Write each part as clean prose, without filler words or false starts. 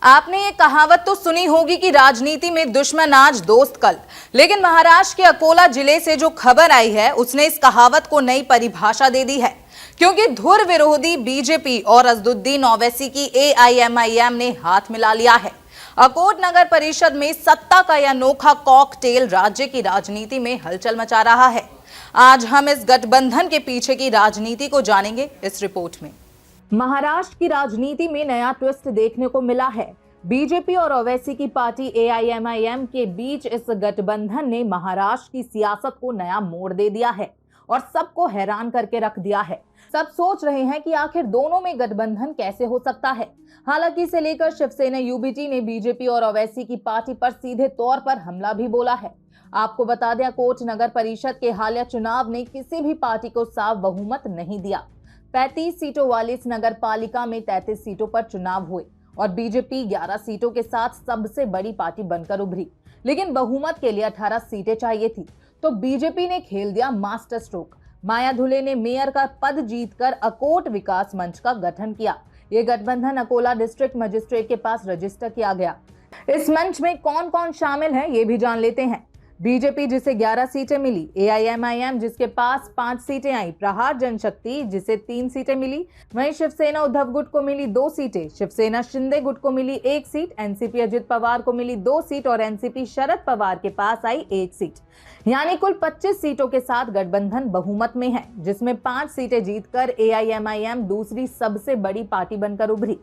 आपने ये कहावत तो सुनी होगी कि राजनीति में दुश्मन आज दोस्त कल। लेकिन महाराष्ट्र के अकोला जिले से जो खबर आई है उसने इस कहावत को नई परिभाषा दे दी है, क्योंकि धुर विरोधी बीजेपी और असदुद्दीन ओवैसी की एआईएमआईएम ने हाथ मिला लिया है। अकोट नगर परिषद में सत्ता का यह अनोखा कॉकटेल राज्य की राजनीति में हलचल मचा रहा है। आज हम इस गठबंधन के पीछे की राजनीति को जानेंगे इस रिपोर्ट में। महाराष्ट्र की राजनीति में नया ट्विस्ट देखने को मिला है। बीजेपी और ओवैसी की पार्टी एआईएमआईएम के बीच इस गठबंधन ने महाराष्ट्र की सियासत को नया मोड़ दे दिया है और सबको हैरान करके रख दिया है। सब सोच रहे हैं कि आखिर दोनों में गठबंधन कैसे हो सकता है। हालांकि इसे लेकर शिवसेना यूबीटी ने बीजेपी और ओवैसी की पार्टी पर सीधे तौर पर हमला भी बोला है। आपको बता दें, अकोट नगर परिषद के हालिया चुनाव ने किसी भी पार्टी को साफ बहुमत नहीं दिया। 35 सीटों वाली इस नगर पालिका में 33 सीटों पर चुनाव हुए और बीजेपी 11 सीटों के साथ सबसे बड़ी पार्टी बनकर उभरी। लेकिन बहुमत के लिए 18 सीटें चाहिए थी, तो बीजेपी ने खेल दिया मास्टर स्ट्रोक। माया धुले ने मेयर का पद जीतकर अकोट विकास मंच का गठन किया। ये गठबंधन अकोला डिस्ट्रिक्ट मजिस्ट्रेट के पास रजिस्टर किया गया। इस मंच में कौन कौन शामिल है ये भी जान लेते हैं। बीजेपी जिसे 11 सीटें मिली, एआईएमआईएम जिसके पास 5 सीटें आई, प्रहार जनशक्ति जिसे 3 सीटें मिली, वहीं शिवसेना उद्धव गुट को मिली 2 सीटें, शिवसेना शिंदे गुट को मिली 1 सीट, एनसीपी अजित पवार को मिली 2 सीट और एनसीपी शरद पवार के पास आई 1 सीट। यानी कुल 25 सीटों के साथ गठबंधन बहुमत में है, जिसमें 5 सीटें जीतकर एआईएमआईएम दूसरी सबसे बड़ी पार्टी बनकर उभरी।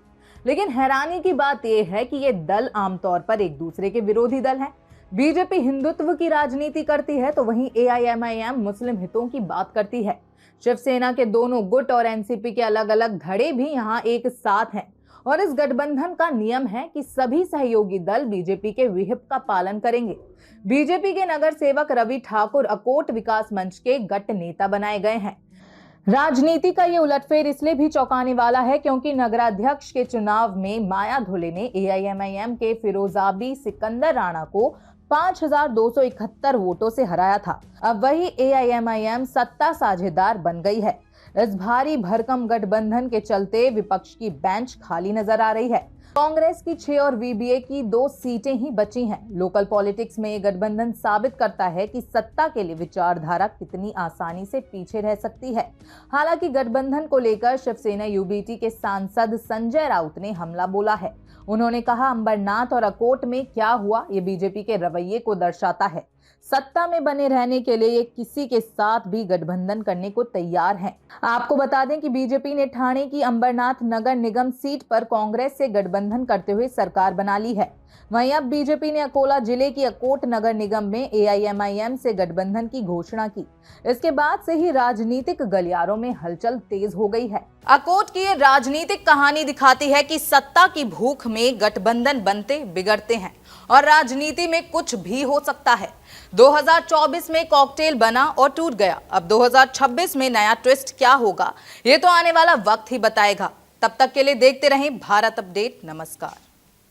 लेकिन हैरानी की बात यह है कि ये दल आमतौर पर एक दूसरे के विरोधी दल हैं। बीजेपी हिंदुत्व की राजनीति करती है, तो वहीं एआईएमआईएम मुस्लिम हितों की बात करती है। शिवसेना के दोनों गुट और एनसीपी के अलग अलग धड़े भी यहां एक साथ हैं और इस गठबंधन का नियम है कि सभी सहयोगी दल बीजेपी के विहिप का पालन करेंगे। बीजेपी के नगर सेवक रवि ठाकुर अकोट विकास मंच के गट नेता बनाए गए हैं। राजनीति का ये उलटफेर इसलिए भी चौंकाने वाला है क्योंकि नगराध्यक्ष के चुनाव में माया धुले ने एआईएमआईएम के फिरोजाबी सिकंदर राणा को 5271 वोटों से हराया था। अब वही एआईएमआईएम सत्ता साझेदार बन गई है। इस भारी भरकम गठबंधन के चलते विपक्ष की बेंच खाली नजर आ रही है। कांग्रेस की 6 और वीबीए की 2 सीटें ही बची हैं। लोकल पॉलिटिक्स में ये गठबंधन साबित करता है कि सत्ता के लिए विचारधारा कितनी आसानी से पीछे रह सकती है। हालांकि गठबंधन को लेकर शिवसेना यूबीटी के सांसद संजय राउत ने हमला बोला है। उन्होंने कहा, अंबरनाथ और अकोट में क्या हुआ ये बीजेपी के रवैये को दर्शाता है। सत्ता में बने रहने के लिए ये किसी के साथ भी गठबंधन करने को तैयार हैं। आपको बता दें कि बीजेपी ने ठाणे की अंबरनाथ नगर निगम सीट पर कांग्रेस से गठबंधन करते हुए सरकार बना ली है। वहीं अब बीजेपी ने अकोला जिले की अकोट नगर निगम में एआईएमआईएम से गठबंधन की घोषणा की। इसके बाद से ही राजनीतिक गलियारों में हलचल तेज हो गई है। अकोट की ये राजनीतिक कहानी दिखाती है कि सत्ता की भूख में गठबंधन बनते बिगड़ते हैं और राजनीति में कुछ भी हो सकता है। 2024 में कॉकटेल बना और टूट गया। अब 2026 में नया ट्विस्ट क्या होगा ये तो आने वाला वक्त ही बताएगा। तब तक के लिए देखते रहें भारत अपडेट। नमस्कार।